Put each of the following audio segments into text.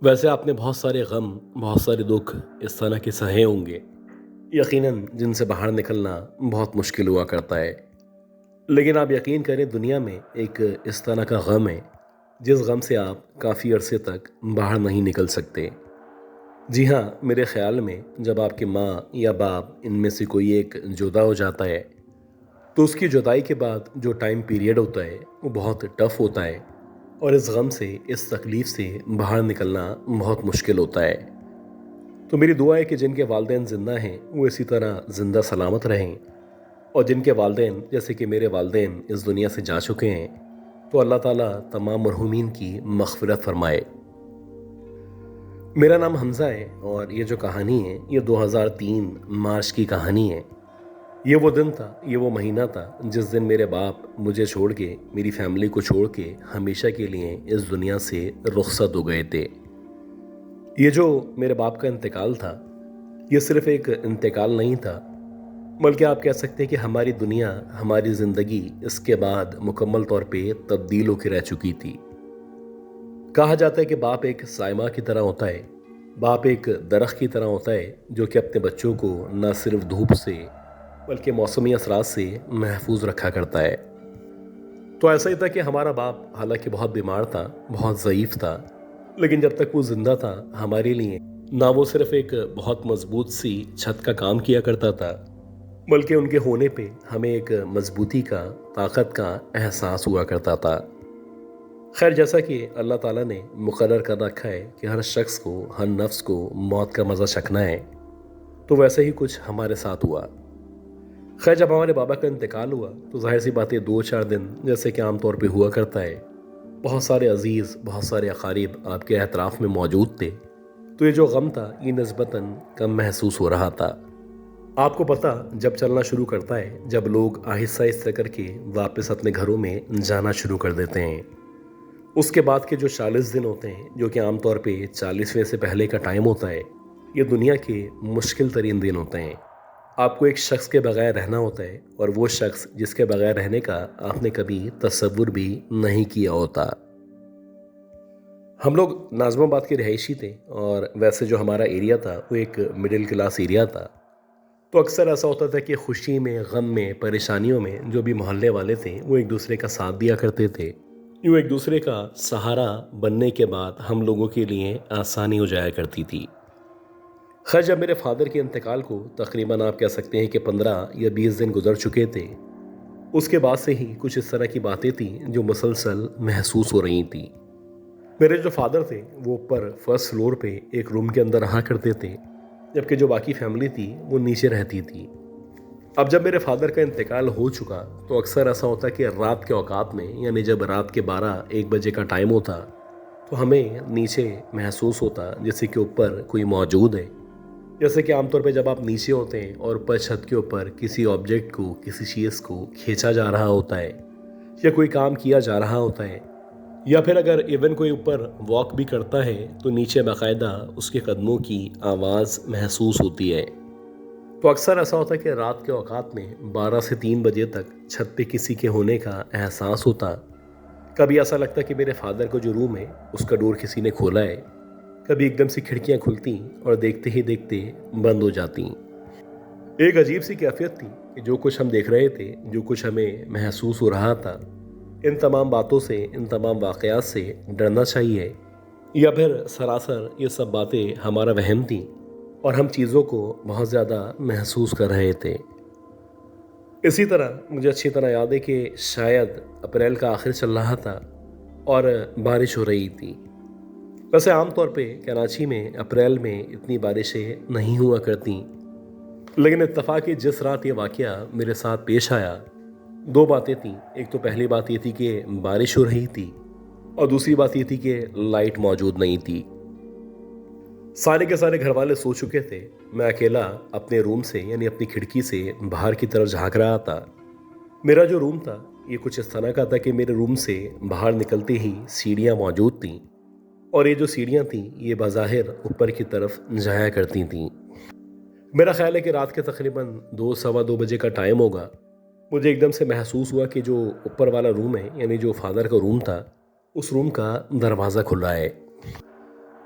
वैसे आपने बहुत सारे गम, बहुत सारे दुख इस तरह के सहे होंगे, यकीनन जिनसे बाहर निकलना बहुत मुश्किल हुआ करता है। लेकिन आप यकीन करें दुनिया में एक इस तरह का गम है, जिस गम से आप काफ़ी अरसे तक बाहर नहीं निकल सकते। जी हाँ, मेरे ख़्याल में जब आपकी माँ या बाप इनमें से कोई एक जुदा हो जाता है, तो उसकी जुदाई के बाद जो टाइम पीरियड होता है, वो बहुत टफ़ होता है और इस गम से, इस तकलीफ़ से बाहर निकलना बहुत मुश्किल होता है। तो मेरी दुआ है कि जिनके वालिदैन ज़िंदा हैं वो इसी तरह ज़िंदा सलामत रहें, और जिनके वालिदैन जैसे कि मेरे वालिदैन इस दुनिया से जा चुके हैं, तो अल्लाह ताला तमाम मरहूमीन की मग़फ़िरत फ़रमाए। मेरा नाम हमज़ा है और ये जो कहानी है ये 2003 मार्च की कहानी है। ये वो दिन था, ये वो महीना था जिस दिन मेरे बाप मुझे छोड़ के, मेरी फैमिली को छोड़ के हमेशा के लिए इस दुनिया से रुखसत हो गए थे। ये जो मेरे बाप का इंतकाल था, ये सिर्फ एक इंतकाल नहीं था, बल्कि आप कह सकते हैं कि हमारी दुनिया, हमारी ज़िंदगी इसके बाद मुकम्मल तौर पे तब्दील होकर रह चुकी थी। कहा जाता है कि बाप एक साइमा की तरह होता है, बाप एक दरख्त की तरह होता है जो कि अपने बच्चों को न सिर्फ धूप से बल्कि मौसमी असरात से महफूज रखा करता है। तो ऐसा ही था कि हमारा बाप हालांकि बहुत बीमार था, बहुत ज़यीफ़ था, लेकिन जब तक वो ज़िंदा था हमारे लिए ना वो सिर्फ एक बहुत मजबूत सी छत का काम किया करता था, बल्कि उनके होने पे हमें एक मजबूती का, ताकत का एहसास हुआ करता था। खैर, जैसा कि अल्लाह ताला ने मुकर्रर कर रखा है कि हर शख्स को, हर नफ्स को मौत का मज़ा चखना है, तो वैसे ही कुछ हमारे साथ हुआ। खैर, जब हमारे बाबा का इंतकाल हुआ तो जाहिर सी बात है 2-4 दिन जैसे कि आम तौर पे हुआ करता है, बहुत सारे अजीज़, बहुत सारे अकारीब आपके एतराफ़ में मौजूद थे, तो ये जो गम था ये निस्बतन कम महसूस हो रहा था। आपको पता, जब चलना शुरू करता है, जब लोग आहिस्ता आहिस्ता करके वापस अपने घरों में जाना शुरू कर देते हैं, उसके बाद के जो 40 दिन होते हैं, जो कि आम तौर पे 40वें से पहले का टाइम होता है, ये दुनिया के मुश्किल तरीन दिन होते हैं। आपको एक शख्स के बगैर रहना होता है, और वो शख्स जिसके बगैर रहने का आपने कभी तसव्वुर भी नहीं किया होता। हम लोग नाज़िमाबाद के रहायशी थे, और वैसे जो हमारा एरिया था वो एक मिडिल क्लास एरिया था। तो अक्सर ऐसा होता था कि खुशी में, गम में, परेशानियों में जो भी मोहल्ले वाले थे वो एक दूसरे का साथ दिया करते थे। यूँ एक दूसरे का सहारा बनने के बाद हम लोगों के लिए आसानी हो जाया करती थी। खैर, जब मेरे फादर के इंतकाल को तकरीबन आप कह सकते हैं कि 15 या 20 दिन गुजर चुके थे, उसके बाद से ही कुछ इस तरह की बातें थीं जो मुसलसल महसूस हो रही थी। मेरे जो फादर थे वो ऊपर फर्स्ट फ्लोर पे एक रूम के अंदर रहा करते थे, जबकि जो बाकी फैमिली थी वो नीचे रहती थी। अब जब मेरे फादर का इंतकाल हो चुका तो अक्सर ऐसा होता कि रात के औकात में, यानी जब रात के 12-1 बजे का टाइम होता, तो हमें नीचे महसूस होता जैसे कि ऊपर कोई मौजूद है। जैसे कि आमतौर पे जब आप नीचे होते हैं और ऊपर छत के ऊपर किसी ऑब्जेक्ट को, किसी चीज़ को खींचा जा रहा होता है, या कोई काम किया जा रहा होता है, या फिर अगर इवन कोई ऊपर वॉक भी करता है तो नीचे बाकायदा उसके कदमों की आवाज़ महसूस होती है। तो अक्सर ऐसा होता है कि रात के औकात में 12 से 3 बजे तक छत पे किसी के होने का एहसास होता। कभी ऐसा लगता कि मेरे फादर का जो रूम है उसका डोर किसी ने खोला है, कभी एकदम से खिड़कियां खुलती और देखते ही देखते बंद हो जाती। एक अजीब सी कैफियत थी कि जो कुछ हम देख रहे थे, जो कुछ हमें महसूस हो रहा था, इन तमाम बातों से, इन तमाम वाक़यात से डरना चाहिए, या फिर सरासर ये सब बातें हमारा वहम थी और हम चीज़ों को बहुत ज़्यादा महसूस कर रहे थे। इसी तरह मुझे अच्छी तरह याद है कि शायद अप्रैल का आखिर चल रहा था और बारिश हो रही थी। वैसे आमतौर पे कराची में अप्रैल में इतनी बारिशें नहीं हुआ करती, लेकिन इत्तफ़ाक़ कि जिस रात ये वाक़या मेरे साथ पेश आया, दो बातें थीं। एक तो पहली बात ये थी कि बारिश हो रही थी, और दूसरी बात ये थी कि लाइट मौजूद नहीं थी। सारे के सारे घर वाले सो चुके थे। मैं अकेला अपने रूम से, यानी अपनी खिड़की से बाहर की तरफ झांक रहा था। मेरा जो रूम था ये कुछ इस तरह का था कि मेरे रूम से बाहर निकलते ही सीढ़ियाँ मौजूद थीं, और ये जो सीढ़ियाँ थीं ये बज़ाहिर ऊपर की तरफ जाया करती थीं। मेरा ख्याल है कि रात के तकरीबन 2 सवा 2 बजे का टाइम होगा। मुझे एकदम से महसूस हुआ कि जो ऊपर वाला रूम है, यानी जो फादर का रूम था, उस रूम का दरवाज़ा खुला है।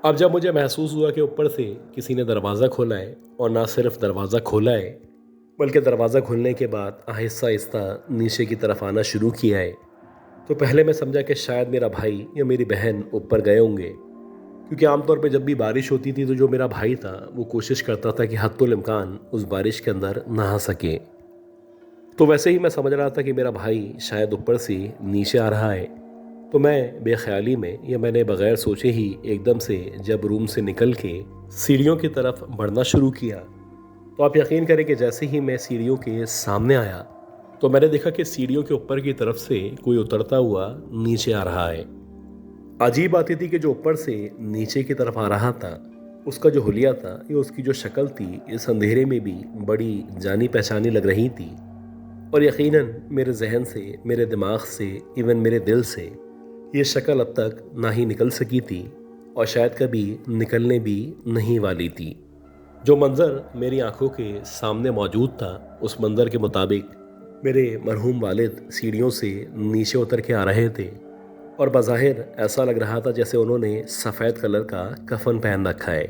अब जब मुझे महसूस हुआ कि ऊपर से किसी ने दरवाज़ा खोला है, और ना सिर्फ दरवाज़ा खोला है बल्कि दरवाज़ा खुलने के बाद आहिस्ता आहिस्ता नीचे की तरफ आना शुरू किया है, तो पहले मैं समझा कि शायद मेरा भाई या मेरी बहन ऊपर गए होंगे। क्योंकि आमतौर पे जब भी बारिश होती थी तो जो मेरा भाई था वो कोशिश करता था कि हत्तुल इम्कान उस बारिश के अंदर नहा सके। तो वैसे ही मैं समझ रहा था कि मेरा भाई शायद ऊपर से नीचे आ रहा है। तो मैं बेख्याली में या मैंने बगैर सोचे ही एकदम से जब रूम से निकल के सीढ़ियों की तरफ बढ़ना शुरू किया, तो आप यकीन करें कि जैसे ही मैं सीढ़ियों के सामने आया तो मैंने देखा कि सीढ़ियों के ऊपर की तरफ से कोई उतरता हुआ नीचे आ रहा है। अजीब बात ये थी कि जो ऊपर से नीचे की तरफ आ रहा था उसका जो हुलिया था या उसकी जो शक्ल थी इस अंधेरे में भी बड़ी जानी पहचानी लग रही थी। और यकीनन मेरे जहन से, मेरे दिमाग से, इवन मेरे दिल से ये शक्ल अब तक ना ही निकल सकी थी और शायद कभी निकलने भी नहीं वाली थी। जो मंज़र मेरी आंखों के सामने मौजूद था उस मंज़र के मुताबिक मेरे मरहूम वालिद सीढ़ियों से नीचे उतर के आ रहे थे, और बज़ाहिर ऐसा लग रहा था जैसे उन्होंने सफ़ेद कलर का कफन पहन रखा है।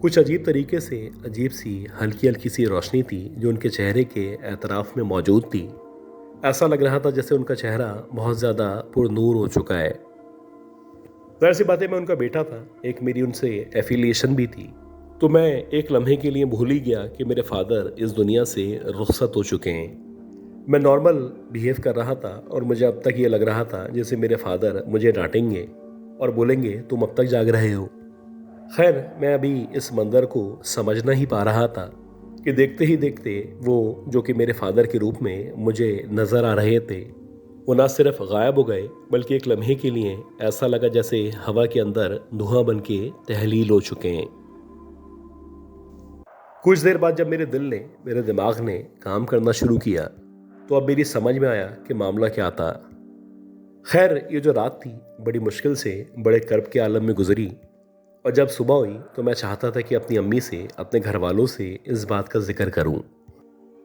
कुछ अजीब तरीके से अजीब सी हल्की हल्की सी रोशनी थी जो उनके चेहरे के एतराफ़ में मौजूद थी। ऐसा लग रहा था जैसे उनका चेहरा बहुत ज़्यादा पुरनूर हो चुका है। ज़ाहिर सी बात है, मैं उनका बेटा था, एक मेरी उनसे एफिलिएशन भी थी। तो मैं एक लम्हे के लिए भूल ही गया कि मेरे फादर इस दुनिया से रुखसत हो चुके हैं। मैं नॉर्मल बिहेव कर रहा था और मुझे अब तक ये लग रहा था जैसे मेरे फादर मुझे डांटेंगे और बोलेंगे तुम अब तक जाग रहे हो। खैर, मैं अभी इस मंज़र को समझ नहीं पा रहा था कि देखते ही देखते वो जो कि मेरे फादर के रूप में मुझे नज़र आ रहे थे वो ना सिर्फ गायब हो गए बल्कि एक लम्हे के लिए ऐसा लगा जैसे हवा के अंदर धुआं बन के तहलील हो चुके हैं। कुछ देर बाद जब मेरे दिल ने, मेरे दिमाग ने काम करना शुरू किया तो अब मेरी समझ में आया कि मामला क्या था। खैर, ये जो रात थी बड़ी मुश्किल से बड़े कर्ब के आलम में गुजरी, और जब सुबह हुई तो मैं चाहता था कि अपनी अम्मी से, अपने घर वालों से इस बात का जिक्र करूं।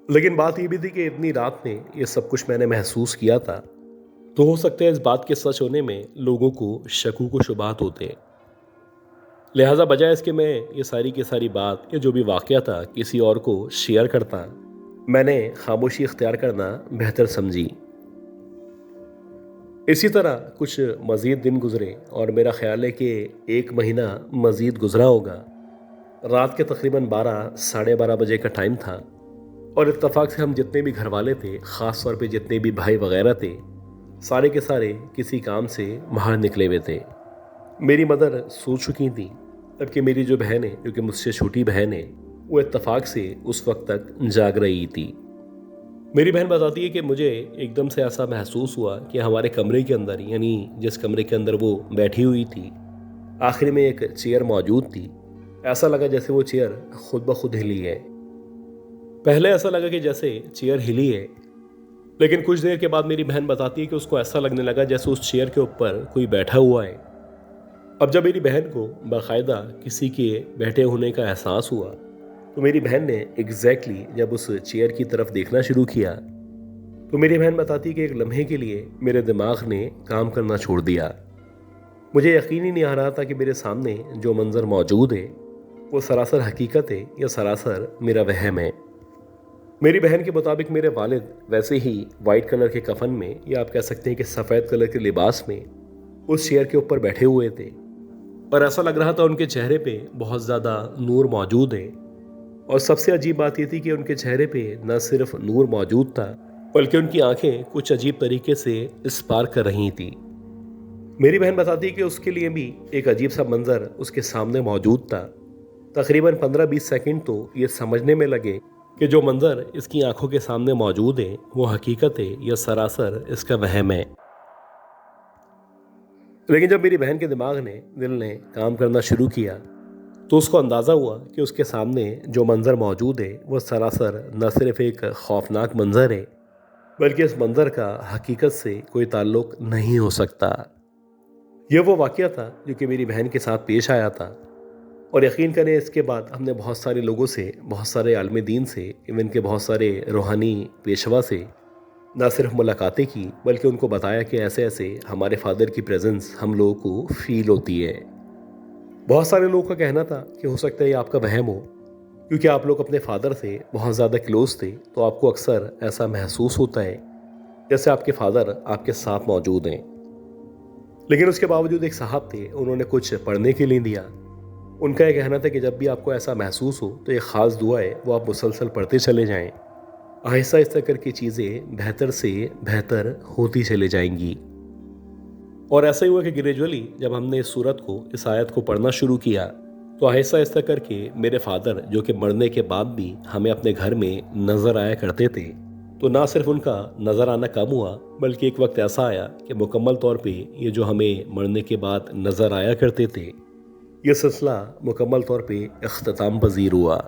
लेकिन बात ये भी थी कि इतनी रात में ये सब कुछ मैंने महसूस किया था, तो हो सकता है इस बात के सच होने में लोगों को शकूक व शुबहात होते। लिहाजा बजाय इसके मैं ये सारी की सारी बात या जो भी वाक़या था किसी और को शेयर करता, मैंने खामोशी इख्तियार करना बेहतर समझी। इसी तरह कुछ मज़ीद दिन गुजरे और मेरा ख्याल है कि 1 महीना मज़ीद गुजरा होगा। रात के तकरीबन 12 साढ़े 12 बजे का टाइम था, और इत्तेफाक से हम जितने भी घर वाले थे, ख़ास तौर पे जितने भी भाई वगैरह थे, सारे के सारे किसी काम से बाहर निकले हुए थे। मेरी मदर सो चुकी थी, जबकि मेरी जो बहन है, जो कि मुझसे छोटी बहन है, वो इत्तेफाक से उस वक्त तक जाग रही थी। मेरी बहन बताती है कि मुझे एकदम से ऐसा महसूस हुआ कि हमारे कमरे के अंदर, यानी जिस कमरे के अंदर वो बैठी हुई थी, आखिर में एक चेयर मौजूद थी। ऐसा लगा जैसे वो चेयर खुद ब खुद हिली है। पहले ऐसा लगा कि जैसे चेयर हिली है, लेकिन कुछ देर के बाद मेरी बहन बताती है कि उसको ऐसा लगने लगा जैसे उस चेयर के ऊपर कोई बैठा हुआ है। अब जब मेरी बहन को बाकायदा किसी के बैठे होने का एहसास हुआ तो मेरी बहन ने एग्जैक्टली जब उस चेयर की तरफ देखना शुरू किया तो मेरी बहन बताती कि एक लम्हे के लिए मेरे दिमाग ने काम करना छोड़ दिया। मुझे यकीन ही नहीं आ रहा था कि मेरे सामने जो मंजर मौजूद है वो सरासर हकीकत है या सरासर मेरा वहम है। मेरी बहन के मुताबिक मेरे वालिद वैसे ही वाइट कलर के कफन में, या आप कह सकते हैं कि सफ़ेद कलर के लिबास में, उस चेयर के ऊपर बैठे हुए थे, और ऐसा लग रहा था उनके चेहरे पे बहुत ज़्यादा नूर मौजूद है। और सबसे अजीब बात यह थी कि उनके चेहरे पे न सिर्फ नूर मौजूद था बल्कि उनकी आंखें कुछ अजीब तरीके से स्पार्क कर रही थी। मेरी बहन बताती है कि उसके लिए भी एक अजीब सा मंजर उसके सामने मौजूद था। तकरीबन 15-20 सेकंड तो ये समझने में लगे कि जो मंजर इसकी आंखों के सामने मौजूद है वो हकीकत है या सरासर इसका वहम है। लेकिन जब मेरी बहन के दिमाग ने, दिल ने काम करना शुरू किया तो उसको अंदाज़ा हुआ कि उसके सामने जो मंज़र मौजूद है वह सरासर न सिर्फ एक खौफनाक मंज़र है बल्कि इस मंज़र का हकीकत से कोई ताल्लुक़ नहीं हो सकता। यह वो वाक़या था जो कि मेरी बहन के साथ पेश आया था, और यकीन करें इसके बाद हमने बहुत सारे लोगों से, बहुत सारे आलिम दीन से, इवन के बहुत सारे रूहानी पेशवा से न सिर्फ मुलाकातें की बल्कि उनको बताया कि ऐसे ऐसे हमारे फादर की प्रेजेंस हम लोगों को फील होती है। बहुत सारे लोगों का कहना था कि हो सकता है ये आपका वहम हो, क्योंकि आप लोग अपने फादर से बहुत ज़्यादा क्लोज थे, तो आपको अक्सर ऐसा महसूस होता है जैसे आपके फादर आपके साथ मौजूद हैं। लेकिन उसके बावजूद एक साहब थे, उन्होंने कुछ पढ़ने के लिए दिया। उनका यह कहना था कि जब भी आपको ऐसा महसूस हो तो एक ख़ास दुआ है, वो आप मुसलसल पढ़ते चले जाएं। आहिस्ता आहिस्ता करके चीज़ें बेहतर से बेहतर होती चले जाएंगी। और ऐसा ही हुआ कि ग्रेजुअली जब हमने इस सूरत को, इस आयत को पढ़ना शुरू किया, तो आहिस्ता आहिस्ता करके मेरे फादर, जो कि मरने के बाद भी हमें अपने घर में नज़र आया करते थे, तो ना सिर्फ उनका नज़र आना कम हुआ, बल्कि एक वक्त ऐसा आया कि मुकम्मल तौर पे ये जो हमें मरने के बाद नज़र आया करते थे, ये सिलसिला मुकम्मल तौर पे इख्तिताम पजीर हुआ।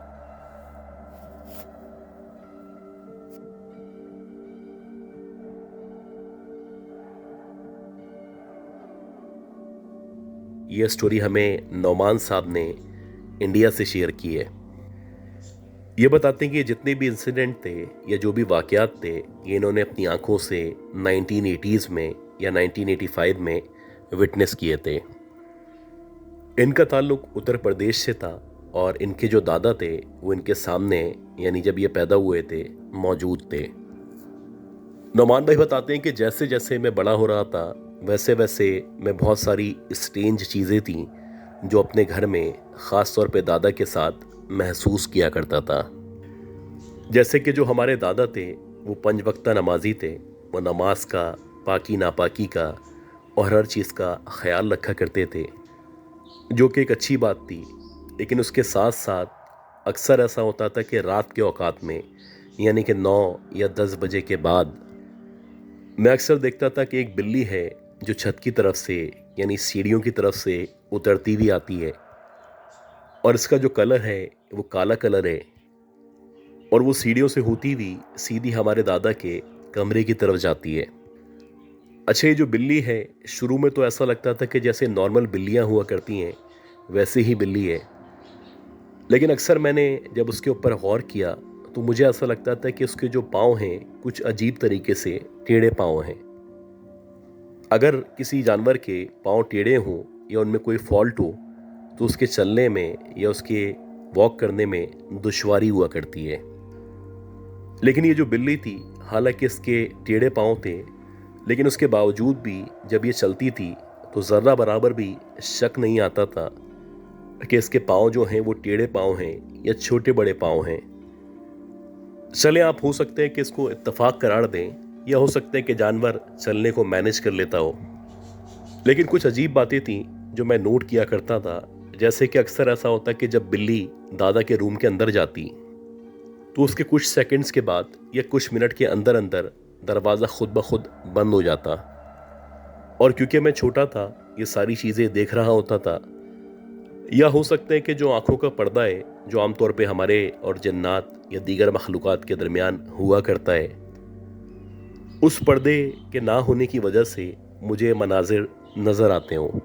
ये स्टोरी हमें नौमान साहब ने इंडिया से शेयर की है। ये बताते हैं कि जितने भी इंसिडेंट थे या जो भी वाक़यात थे, ये इन्होंने अपनी आंखों से 1980s में या 1985 में विटनेस किए थे। इनका ताल्लुक उत्तर प्रदेश से था और इनके जो दादा थे वो इनके सामने, यानी जब ये पैदा हुए थे, मौजूद थे। नौमान भाई बताते हैं कि जैसे जैसे मैं बड़ा हो रहा था, वैसे वैसे मैं बहुत सारी स्ट्रेंज चीज़ें थीं जो अपने घर में ख़ास तौर पे दादा के साथ महसूस किया करता था। जैसे कि जो हमारे दादा थे वो 5 वक्ता नमाजी थे, वो नमाज का, पाकी नापाकी का और हर चीज़ का ख्याल रखा करते थे, जो कि एक अच्छी बात थी। लेकिन उसके साथ साथ अक्सर ऐसा होता था कि रात के औकात में, यानी कि 9 या 10 बजे के बाद, मैं अक्सर देखता था कि एक बिल्ली है जो छत की तरफ से, यानी सीढ़ियों की तरफ से उतरती हुई आती है, और इसका जो कलर है वो काला कलर है, और वो सीढ़ियों से होती हुई सीधी हमारे दादा के कमरे की तरफ जाती है। अच्छा, ये जो बिल्ली है, शुरू में तो ऐसा लगता था कि जैसे नॉर्मल बिल्लियाँ हुआ करती हैं वैसे ही बिल्ली है, लेकिन अक्सर मैंने जब उसके ऊपर गौर किया तो मुझे ऐसा लगता था कि उसके जो पाँव हैं कुछ अजीब तरीके से टेढ़े पाँव हैं। अगर किसी जानवर के पाँव टेढ़े हों या उनमें कोई फॉल्ट हो तो उसके चलने में या उसके वॉक करने में दुश्वारी हुआ करती है। लेकिन ये जो बिल्ली थी, हालांकि इसके टेढ़े पाँव थे, लेकिन उसके बावजूद भी जब ये चलती थी तो ज़र्रा बराबर भी शक नहीं आता था कि इसके पाँव जो हैं वो टेढ़े पाँव हैं या छोटे बड़े पाँव हैं। चले, आप हो सकते हैं कि इसको इत्तेफाक करार दें, या हो सकता है कि जानवर चलने को मैनेज कर लेता हो, लेकिन कुछ अजीब बातें थीं जो मैं नोट किया करता था। जैसे कि अक्सर ऐसा होता कि जब बिल्ली दादा के रूम के अंदर जाती तो उसके कुछ सेकंड्स के बाद या कुछ मिनट के अंदर अंदर दरवाज़ा खुद ब खुद बंद हो जाता, और क्योंकि मैं छोटा था ये सारी चीज़ें देख रहा होता था। या हो सकता है कि जो आंखों का पर्दा है, जो आमतौर पे हमारे और जन्नात या दीगर मखलूक़ात के दरमियान हुआ करता है, उस पर्दे के ना होने की वजह से मुझे मनाजिर नज़र आते हों।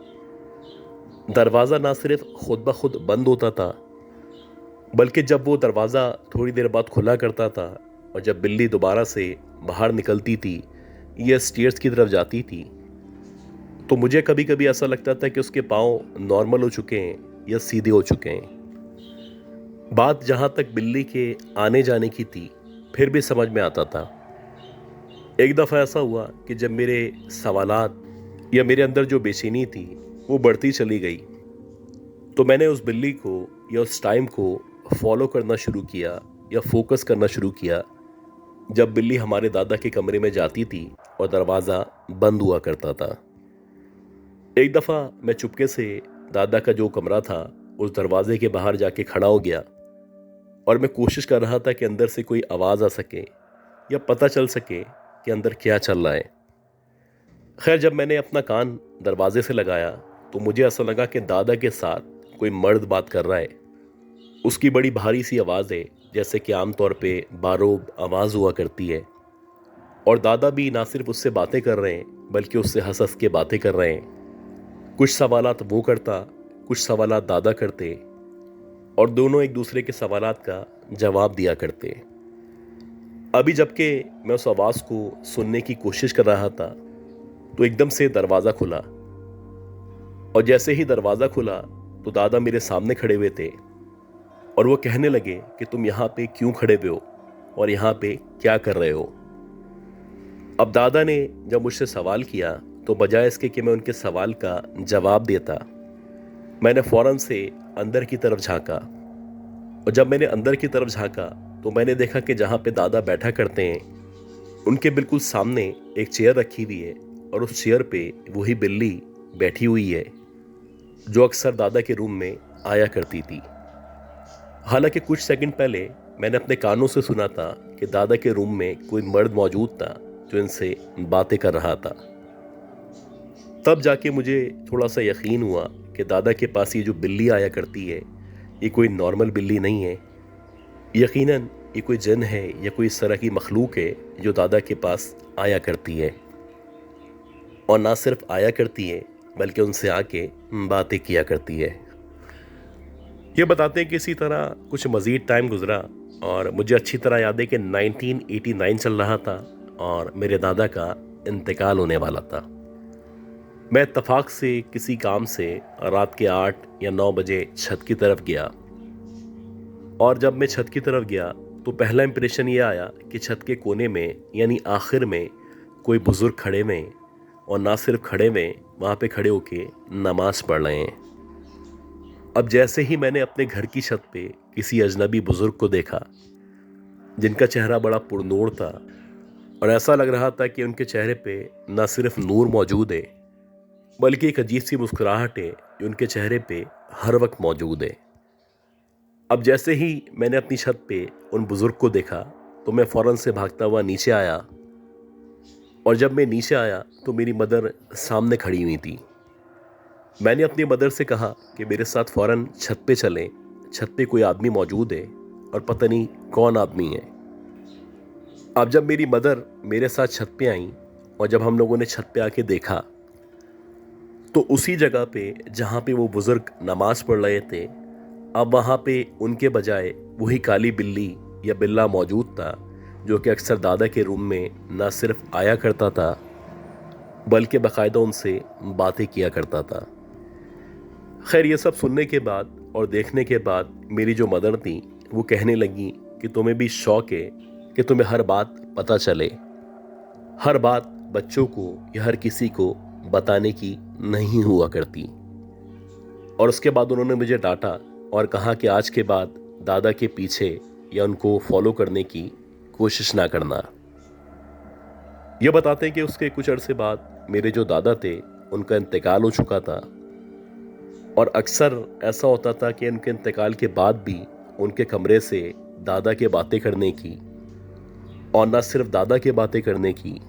दरवाज़ा ना सिर्फ खुद ब खुद बंद होता था, बल्कि जब वो दरवाज़ा थोड़ी देर बाद खुला करता था और जब बिल्ली दोबारा से बाहर निकलती थी या स्टेयर्स की तरफ जाती थी, तो मुझे कभी कभी ऐसा लगता था कि उसके पाँव नॉर्मल हो चुके हैं या सीधे हो चुके हैं। बात जहाँ तक बिल्ली के आने जाने की थी, फिर भी समझ में आता था। एक दफ़ा ऐसा हुआ कि जब मेरे सवालात या मेरे अंदर जो बेचैनी थी वो बढ़ती चली गई, तो मैंने उस बिल्ली को या उस टाइम को फॉलो करना शुरू किया या फोकस करना शुरू किया जब बिल्ली हमारे दादा के कमरे में जाती थी और दरवाज़ा बंद हुआ करता था। एक दफ़ा मैं चुपके से दादा का जो कमरा था उस दरवाजे के बाहर जाके खड़ा हो गया, और मैं कोशिश कर रहा था कि अंदर से कोई आवाज़ आ सके या पता चल सके कि अंदर क्या चल रहा है। खैर, जब मैंने अपना कान दरवाजे से लगाया तो मुझे ऐसा लगा कि दादा के साथ कोई मर्द बात कर रहा है। उसकी बड़ी भारी सी आवाज़ है, जैसे कि आमतौर पे बारोब आवाज़ हुआ करती है, और दादा भी ना सिर्फ उससे बातें कर रहे हैं बल्कि उससे हंस हंस के बातें कर रहे हैं। कुछ सवालात वो करता, कुछ सवालात दादा करते, और दोनों एक दूसरे के सवालात का जवाब दिया करते। अभी जबकि मैं उस आवाज़ को सुनने की कोशिश कर रहा था तो एकदम से दरवाज़ा खुला, और जैसे ही दरवाज़ा खुला तो दादा मेरे सामने खड़े हुए थे और वो कहने लगे कि तुम यहाँ पे क्यों खड़े हुए हो और यहाँ पे क्या कर रहे हो। अब दादा ने जब मुझसे सवाल किया तो बजाय इसके कि मैं उनके सवाल का जवाब देता, मैंने फौरन से अंदर की तरफ झांका। और जब मैंने अंदर की तरफ झांका तो मैंने देखा कि जहाँ पे दादा बैठा करते हैं उनके बिल्कुल सामने एक चेयर रखी हुई है और उस चेयर पे वही बिल्ली बैठी हुई है जो अक्सर दादा के रूम में आया करती थी। हालांकि कुछ सेकंड पहले मैंने अपने कानों से सुना था कि दादा के रूम में कोई मर्द मौजूद था जो इनसे बातें कर रहा था। तब जाके मुझे थोड़ा सा यकीन हुआ कि दादा के पास ये जो बिल्ली आया करती है ये कोई नॉर्मल बिल्ली नहीं है, यकीनन ये कोई जिन है या कोई इस तरह की मखलूक है जो दादा के पास आया करती है। और ना सिर्फ आया करती है बल्कि उनसे आके बातें किया करती है। ये बताते हैं कि इसी तरह कुछ मज़ीद टाइम गुजरा और मुझे अच्छी तरह याद है कि 1989 चल रहा था और मेरे दादा का इंतकाल होने वाला था। मैं इत्तफाक से किसी काम से रात के 8 या 9 बजे छत की तरफ गया और जब मैं छत की तरफ गया तो पहला इंप्रेशन ये आया कि छत के कोने में यानी आखिर में कोई बुज़ुर्ग खड़े हुए और ना सिर्फ खड़े हुए, वहाँ पे खड़े होके नमाज पढ़ रहे हैं। अब जैसे ही मैंने अपने घर की छत पे किसी अजनबी बुज़ुर्ग को देखा जिनका चेहरा बड़ा पुरनूर था और ऐसा लग रहा था कि उनके चेहरे पे ना सिर्फ नूर मौजूद है बल्कि एक अजीब सी मुस्कुराहट है जो उनके चेहरे पे हर वक्त मौजूद है। अब जैसे ही मैंने अपनी छत पे उन बुज़ुर्ग को देखा तो मैं फ़ौरन से भागता हुआ नीचे आया और जब मैं नीचे आया तो मेरी मदर सामने खड़ी हुई थी। मैंने अपनी मदर से कहा कि मेरे साथ फ़ौरन छत पे चलें, छत पे कोई आदमी मौजूद है और पता नहीं कौन आदमी है। अब जब मेरी मदर मेरे साथ छत पे आई और जब हम लोगों ने छत पे आके देखा तो उसी जगह पे जहाँ पे वो बुज़ुर्ग नमाज पढ़ रहे थे अब वहाँ पे उनके बजाय वही काली बिल्ली या बिल्ला मौजूद था जो कि अक्सर दादा के रूम में ना सिर्फ आया करता था बल्कि बाकायदा उनसे बातें किया करता था। खैर ये सब सुनने के बाद और देखने के बाद मेरी जो मदर थी वो कहने लगी कि तुम्हें भी शौक है कि तुम्हें हर बात पता चले, हर बात बच्चों को या हर किसी को बताने की नहीं हुआ करती। और उसके बाद उन्होंने मुझे डांटा और कहा कि आज के बाद दादा के पीछे या उनको फॉलो करने की कोशिश ना करना। यह बताते हैं कि उसके कुछ अरसे बाद मेरे जो दादा थे उनका इंतकाल हो चुका था और अक्सर ऐसा होता था कि उनके इंतकाल के बाद भी उनके कमरे से दादा के बातें करने की और ना सिर्फ दादा के बातें करने की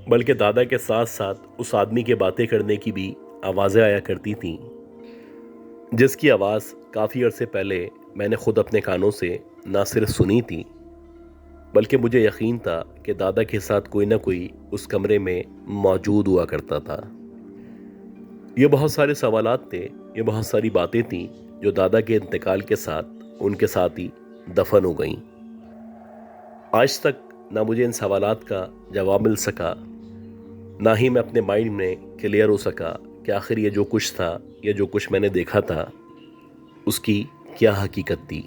बल्कि दादा के साथ साथ उस आदमी के बातें करने की भी आवाज़ें आया करती थीं जिसकी आवाज़ काफ़ी अरसे पहले मैंने खुद अपने कानों से ना सिर्फ सुनी थी बल्कि मुझे यकीन था कि दादा के साथ कोई ना कोई उस कमरे में मौजूद हुआ करता था। ये बहुत सारे सवालात थे, ये बहुत सारी बातें थीं जो दादा के इंतकाल के साथ उनके साथ ही दफन हो गईं। आज तक ना मुझे इन सवालात का जवाब मिल सका, ना ही मैं अपने माइंड में क्लियर हो सका कि आखिर ये जो कुछ था, ये जो कुछ मैंने देखा था उसकी क्या हकीकत थी।